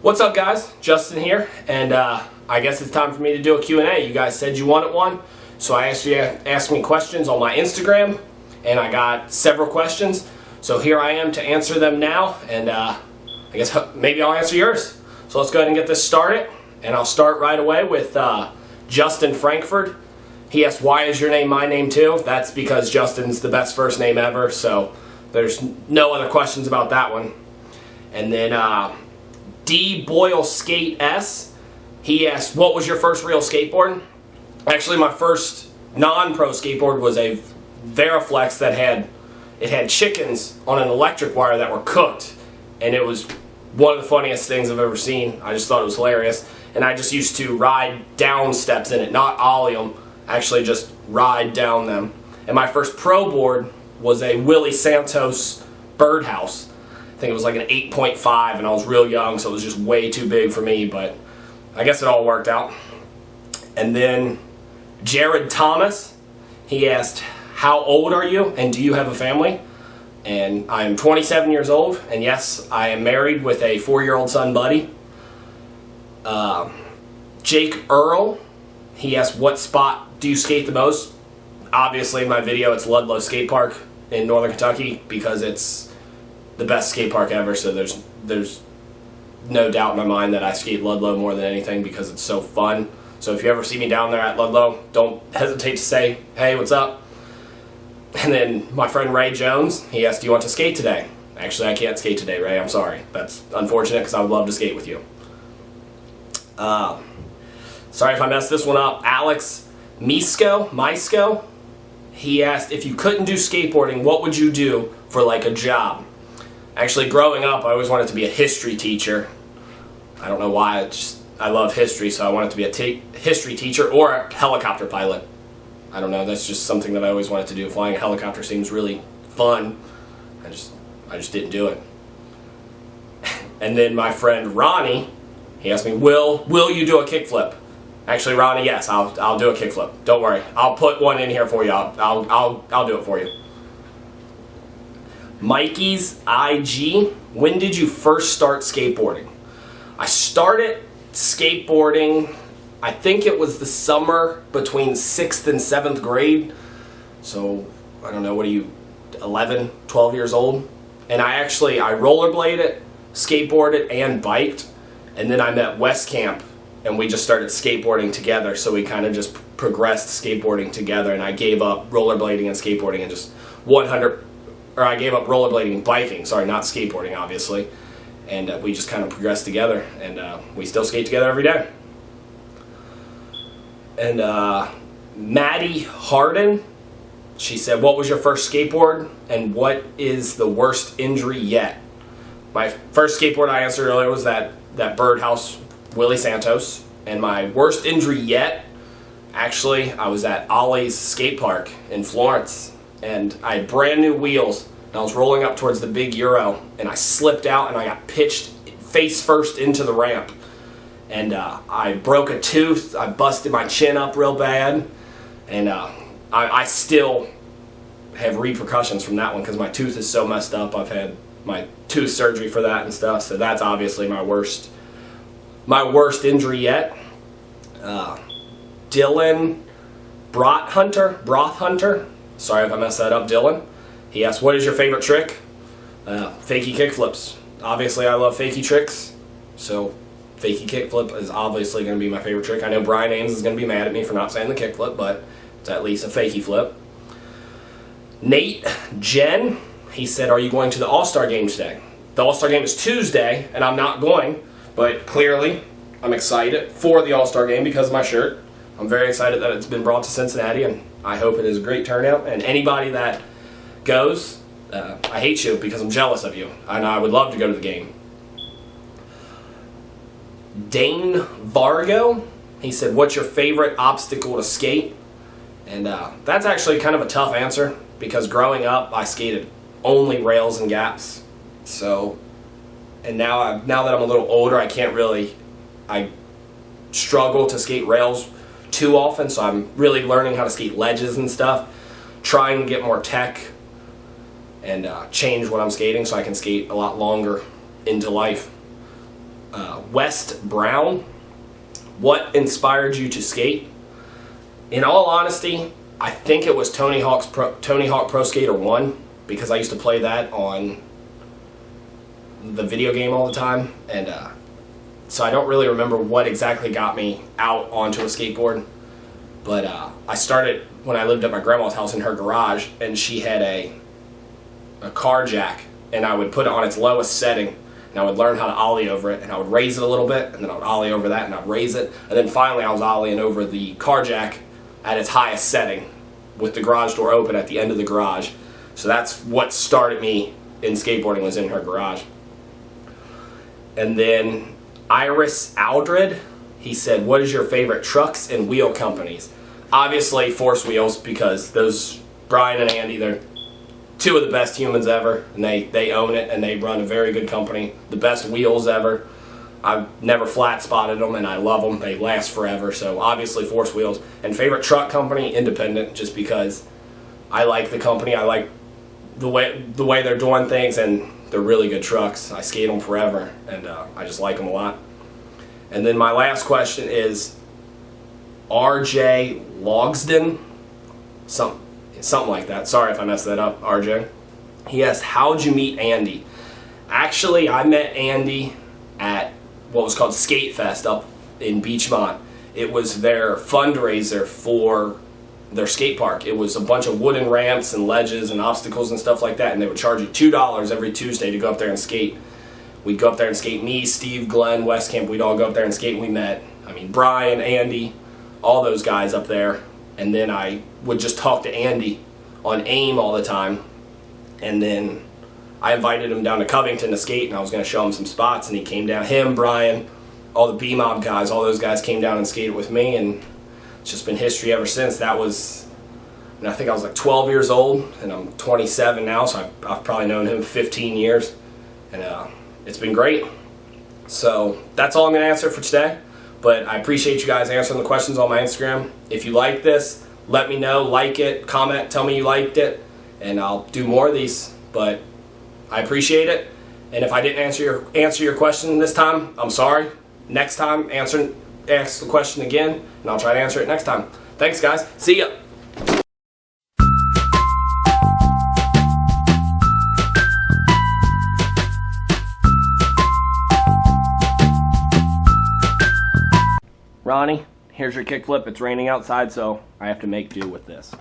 What's up, guys? Justin here, and I guess it's time for me to do a Q&A. You guys said you wanted one, so I asked you to ask me questions on my Instagram, and I got several questions. So here I am to answer them now, and I guess maybe I'll answer yours. So let's go ahead and get this started, and I'll start right away with Justin Frankford. He asked, why is your name my name too? That's because Justin's the best first name ever, so there's no other questions about that one. And then D. Boyle Skate S. He asked, what was your first real skateboard? Actually, my first non-pro skateboard was a Veriflex that had chickens on an electric wire that were cooked, and it was one of the funniest things I've ever seen. I just thought it was hilarious, and I just used to ride down steps in it, not ollie them, actually just ride down them. And my first pro board was a Willie Santos Birdhouse. I think it was like an 8.5, and I was real young, so it was just way too big for me, but I guess it all worked out. And then Jared Thomas, he asked, how old are you, and do you have a family? And I am 27 years old, and yes, I am married with a 4-year-old son, Buddy. Jake Earl, he asked, what spot do you skate the most? Obviously, in my video, it's Ludlow Skate Park in Northern Kentucky, because it's the best skate park ever, so there's no doubt in my mind that I skate Ludlow more than anything because it's so fun. So if you ever see me down there at Ludlow, don't hesitate to say, hey, what's up? And then my friend Ray Jones, he asked, do you want to skate today? Actually, I can't skate today, Ray, I'm sorry. That's unfortunate because I would love to skate with you. Sorry if I messed this one up. Alex Misko, he asked, if you couldn't do skateboarding, what would you do for like a job? Actually, growing up, I always wanted to be a history teacher. I don't know why, I love history, so I wanted to be a history teacher or a helicopter pilot. I don't know, that's just something that I always wanted to do. Flying a helicopter seems really fun. I just didn't do it. And then my friend Ronnie, he asked me, will you do a kickflip? Actually, Ronnie, yes, I'll do a kickflip. Don't worry, I'll put one in here for you. I'll do it for you. Mikey's IG, when did you first start skateboarding? I started skateboarding, I think it was the summer between 6th and 7th grade. So, I don't know, what are you, 11, 12 years old? And I rollerbladed, skateboarded, and biked. And then I met West Camp, and we just started skateboarding together. So we kind of just progressed skateboarding together, and I gave up rollerblading and skateboarding and just I gave up rollerblading and biking, sorry, not skateboarding, obviously. And we just kind of progressed together, and we still skate together every day. And Maddie Harden, she said, what was your first skateboard, and what is the worst injury yet? My first skateboard I answered earlier was that Birdhouse Willie Santos, and my worst injury yet, actually, I was at Ollie's skate park in Florence, and I had brand new wheels, and I was rolling up towards the big Euro, and I slipped out and I got pitched face first into the ramp. And I broke a tooth, I busted my chin up real bad, and I still have repercussions from that one because my tooth is so messed up. I've had my tooth surgery for that and stuff, so that's obviously my worst injury yet. Dylan Brothhunter, sorry if I messed that up, Dylan. He asked, what is your favorite trick? Fakie kickflips. Obviously, I love fakie tricks, so fakie kickflip is obviously going to be my favorite trick. I know Brian Ames is going to be mad at me for not saying the kickflip, but it's at least a fakie flip. Nate Jen, he said, are you going to the All-Star game today? The All-Star game is Tuesday, and I'm not going, but clearly I'm excited for the All-Star game because of my shirt. I'm very excited that it's been brought to Cincinnati, and I hope it is a great turnout. And anybody that goes, I hate you because I'm jealous of you, and I would love to go to the game. Dane Vargo, he said, what's your favorite obstacle to skate? And that's actually kind of a tough answer because growing up I skated only rails and gaps. So, and now that I'm a little older, I struggle to skate rails too often, so I'm really learning how to skate ledges and stuff, trying to get more tech and change what I'm skating so I can skate a lot longer into life. West Brown, what inspired you to skate? In all honesty, I think it was Tony Hawk Pro Skater 1, because I used to play that on the video game all the time, and so I don't really remember what exactly got me out onto a skateboard. But I started when I lived at my grandma's house in her garage, and she had a car jack, and I would put it on its lowest setting, and I would learn how to ollie over it, and I would raise it a little bit, and then I would ollie over that, and I'd raise it, and then finally I was ollieing over the car jack at its highest setting with the garage door open at the end of the garage. So that's what started me in skateboarding, was in her garage. And then Iris Aldred, he said, what is your favorite trucks and wheel companies? Obviously Force Wheels, because those, Brian and Andy, they're two of the best humans ever, and they own it, and they run a very good company. The best wheels ever. I've never flat spotted them, and I love them. They last forever, so obviously Force Wheels. And favorite truck company, Independent, just because I like the company. I like the way they're doing things, and they're really good trucks. I skate them forever, and I just like them a lot. And then my last question is RJ Logsden, something like that. Sorry if I messed that up, RJ. He asked, how'd you meet Andy? Actually, I met Andy at what was called Skate Fest up in Beachmont. It was their fundraiser for their skate park. It was a bunch of wooden ramps and ledges and obstacles and stuff like that, and they would charge you $2 every Tuesday to go up there and skate. We'd go up there and skate. Me, Steve, Glenn, Westcamp, we'd all go up there and skate, and we met, Brian, Andy, all those guys up there. And then I would just talk to Andy on AIM all the time, and then I invited him down to Covington to skate, and I was going to show him some spots, and he came down. Him, Brian, all the B-Mob guys, all those guys came down and skated with me, and it's just been history ever since. That was, I think I was like 12 years old, and I'm 27 now, so I've probably known him 15 years, and it's been great. So that's all I'm going to answer for today, but I appreciate you guys answering the questions on my Instagram. If you like this, let me know, like it, comment, tell me you liked it, and I'll do more of these. But I appreciate it, and if I didn't answer your question this time, I'm sorry. Next time, ask the question again, and I'll try to answer it next time. Thanks, guys. See ya. Ronnie, here's your kickflip. It's raining outside, so I have to make do with this.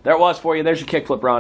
There it was for you. There's your kickflip, Ronnie.